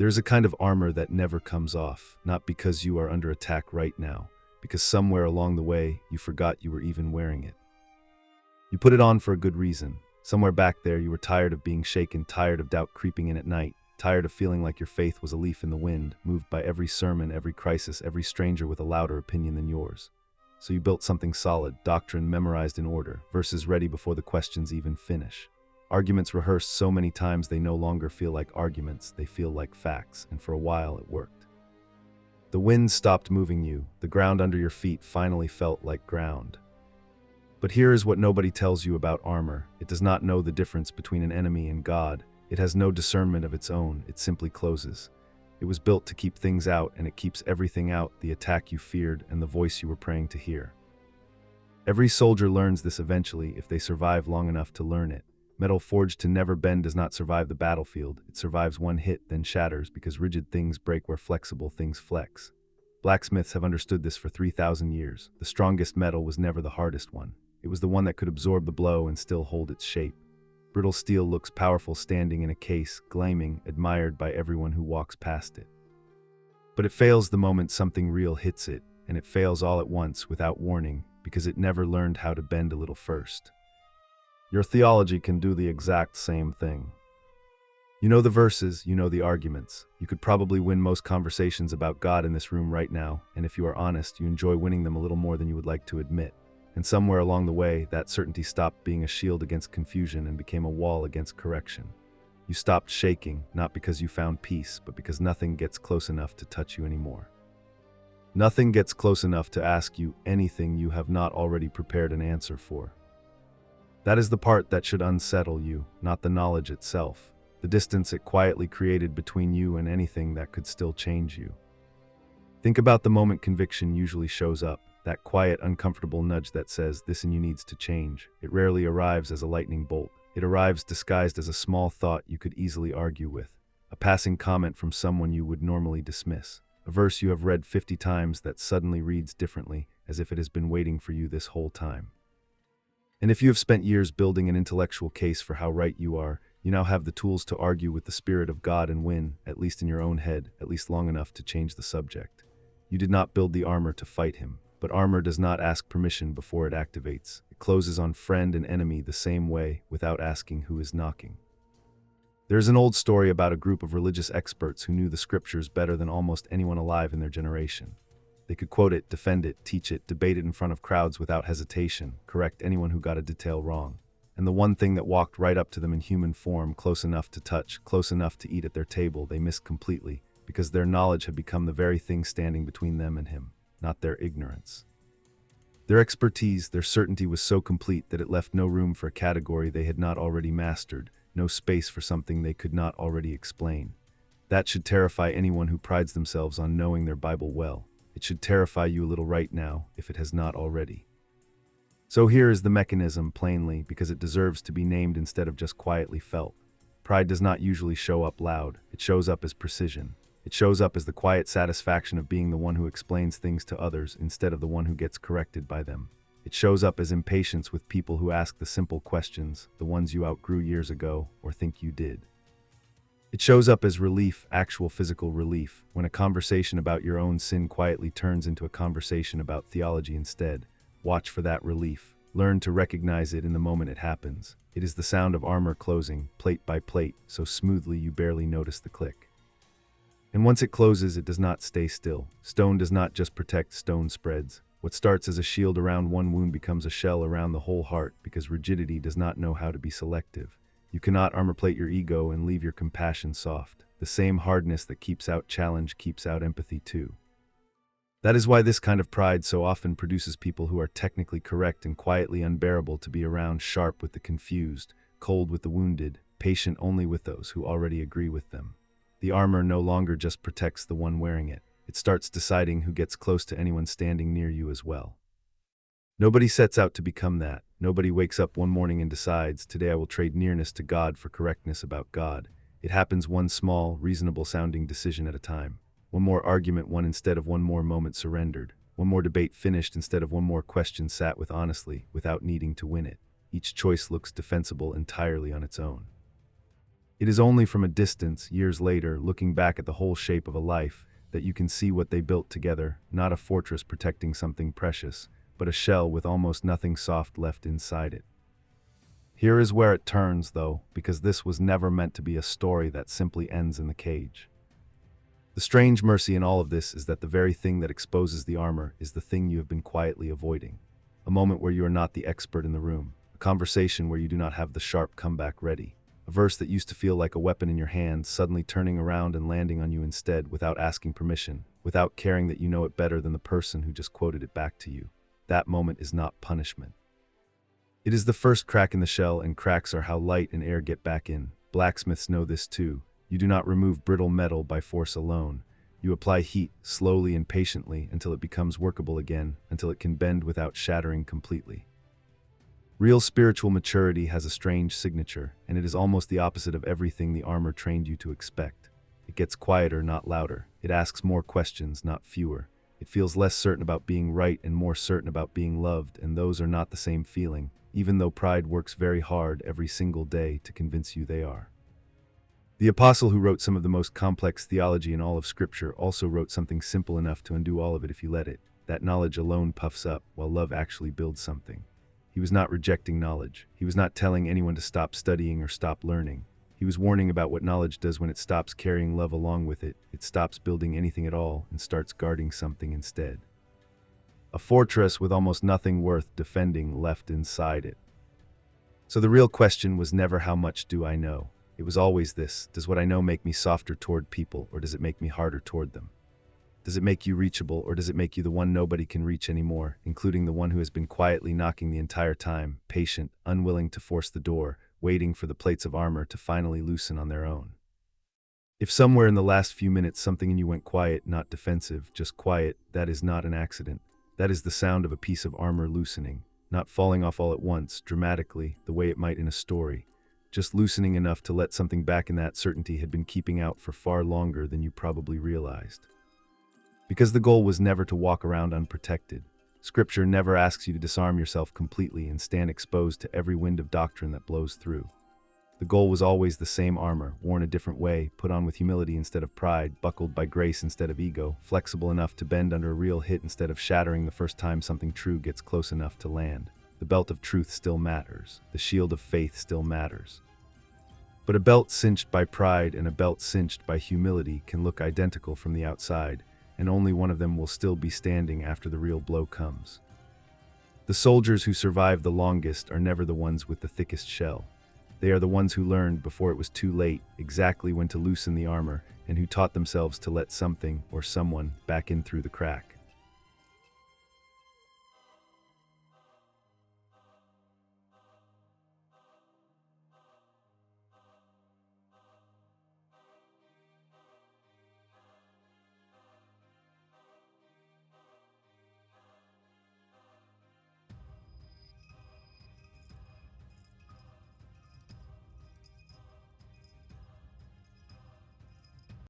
There's a kind of armor that never comes off, not because you are under attack right now, because somewhere along the way you forgot you were even wearing it. You put it on for a good reason. Somewhere back there you were tired of being shaken, tired of doubt creeping in at night, tired of feeling like your faith was a leaf in the wind, moved by every sermon, every crisis, every stranger with a louder opinion than yours. So you built something solid, doctrine memorized in order, verses ready before the questions even finish. Arguments rehearsed so many times they no longer feel like arguments, they feel like facts, and for a while it worked. The wind stopped moving you, the ground under your feet finally felt like ground. But here is what nobody tells you about armor. It does not know the difference between an enemy and God. It has no discernment of its own, it simply closes. It was built to keep things out, and it keeps everything out, the attack you feared and the voice you were praying to hear. Every soldier learns this eventually if they survive long enough to learn it. Metal forged to never bend does not survive the battlefield. It survives one hit, then shatters, because rigid things break where flexible things flex. Blacksmiths have understood this for 3,000 years. The strongest metal was never the hardest one. It was the one that could absorb the blow and still hold its shape. Brittle steel looks powerful standing in a case, gleaming, admired by everyone who walks past it. But it fails the moment something real hits it, and it fails all at once without warning, because it never learned how to bend a little first. Your theology can do the exact same thing. You know the verses, you know the arguments. You could probably win most conversations about God in this room right now, and if you are honest, you enjoy winning them a little more than you would like to admit. And somewhere along the way, that certainty stopped being a shield against confusion and became a wall against correction. You stopped shaking, not because you found peace, but because nothing gets close enough to touch you anymore. Nothing gets close enough to ask you anything you have not already prepared an answer for. That is the part that should unsettle you, not the knowledge itself, the distance it quietly created between you and anything that could still change you. Think about the moment conviction usually shows up, that quiet, uncomfortable nudge that says, this in you needs to change. It rarely arrives as a lightning bolt. It arrives disguised as a small thought you could easily argue with, a passing comment from someone you would normally dismiss, a verse you have read 50 times that suddenly reads differently, as if it has been waiting for you this whole time. And if you have spent years building an intellectual case for how right you are, you now have the tools to argue with the Spirit of God and win, at least in your own head, at least long enough to change the subject. You did not build the armor to fight him, but armor does not ask permission before it activates. It closes on friend and enemy the same way, without asking who is knocking. There is an old story about a group of religious experts who knew the scriptures better than almost anyone alive in their generation. They could quote it, defend it, teach it, debate it in front of crowds without hesitation, correct anyone who got a detail wrong. And the one thing that walked right up to them in human form, close enough to touch, close enough to eat at their table, they missed completely, because their knowledge had become the very thing standing between them and him, not their ignorance. Their expertise, their certainty was so complete that it left no room for a category they had not already mastered, no space for something they could not already explain. That should terrify anyone who prides themselves on knowing their Bible well. It should terrify you a little right now, if it has not already. So here is the mechanism, plainly, because it deserves to be named instead of just quietly felt. Pride does not usually show up loud. It shows up as precision. It shows up as the quiet satisfaction of being the one who explains things to others instead of the one who gets corrected by them. It shows up as impatience with people who ask the simple questions, the ones you outgrew years ago or think you did. It shows up as relief, actual physical relief, when a conversation about your own sin quietly turns into a conversation about theology instead. Watch for that relief. Learn to recognize it in the moment it happens. It is the sound of armor closing, plate by plate, so smoothly you barely notice the click. And once it closes, it does not stay still. Stone does not just protect, stone spreads. What starts as a shield around one wound becomes a shell around the whole heart, because rigidity does not know how to be selective. You cannot armor-plate your ego and leave your compassion soft. The same hardness that keeps out challenge keeps out empathy too. That is why this kind of pride so often produces people who are technically correct and quietly unbearable to be around, sharp with the confused, cold with the wounded, patient only with those who already agree with them. The armor no longer just protects the one wearing it. It starts deciding who gets close to anyone standing near you as well. Nobody sets out to become that. Nobody wakes up one morning and decides, today I will trade nearness to God for correctness about God. It happens one small, reasonable-sounding decision at a time. One more argument won instead of one more moment surrendered. One more debate finished instead of one more question sat with honestly, without needing to win it. Each choice looks defensible entirely on its own. It is only from a distance, years later, looking back at the whole shape of a life, that you can see what they built together, not a fortress protecting something precious, but a shell with almost nothing soft left inside it. Here is where it turns, though, because this was never meant to be a story that simply ends in the cage. The strange mercy in all of this is that the very thing that exposes the armor is the thing you have been quietly avoiding. A moment where you are not the expert in the room, a conversation where you do not have the sharp comeback ready, a verse that used to feel like a weapon in your hand suddenly turning around and landing on you instead without asking permission, without caring that you know it better than the person who just quoted it back to you. That moment is not punishment. It is the first crack in the shell, and cracks are how light and air get back in. Blacksmiths know this too. You do not remove brittle metal by force alone. You apply heat, slowly and patiently, until it becomes workable again, until it can bend without shattering completely. Real spiritual maturity has a strange signature, and it is almost the opposite of everything the armor trained you to expect. It gets quieter, not louder. It asks more questions, not fewer. It feels less certain about being right and more certain about being loved, and those are not the same feeling, even though pride works very hard every single day to convince you they are. The apostle who wrote some of the most complex theology in all of Scripture also wrote something simple enough to undo all of it if you let it. That knowledge alone puffs up, while love actually builds something. He was not rejecting knowledge. He was not telling anyone to stop studying or stop learning. He was warning about what knowledge does when it stops carrying love along with it. It stops building anything at all and starts guarding something instead. A fortress with almost nothing worth defending left inside it. So the real question was never how much do I know? It was always this: does what I know make me softer toward people, or does it make me harder toward them? Does it make you reachable, or does it make you the one nobody can reach anymore, including the one who has been quietly knocking the entire time, patient, unwilling to force the door, waiting for the plates of armor to finally loosen on their own? If somewhere in the last few minutes something in you went quiet, not defensive, just quiet, that is not an accident. That is the sound of a piece of armor loosening, not falling off all at once, dramatically, the way it might in a story. Just loosening enough to let something back in that certainty had been keeping out for far longer than you probably realized. Because the goal was never to walk around unprotected. Scripture never asks you to disarm yourself completely and stand exposed to every wind of doctrine that blows through. The goal was always the same armor, worn a different way, put on with humility instead of pride, buckled by grace instead of ego, flexible enough to bend under a real hit instead of shattering the first time something true gets close enough to land. The belt of truth still matters. The shield of faith still matters. But a belt cinched by pride and a belt cinched by humility can look identical from the outside, and only one of them will still be standing after the real blow comes. The soldiers who survive the longest are never the ones with the thickest shell. They are the ones who learned before it was too late exactly when to loosen the armor, and who taught themselves to let something or someone back in through the crack.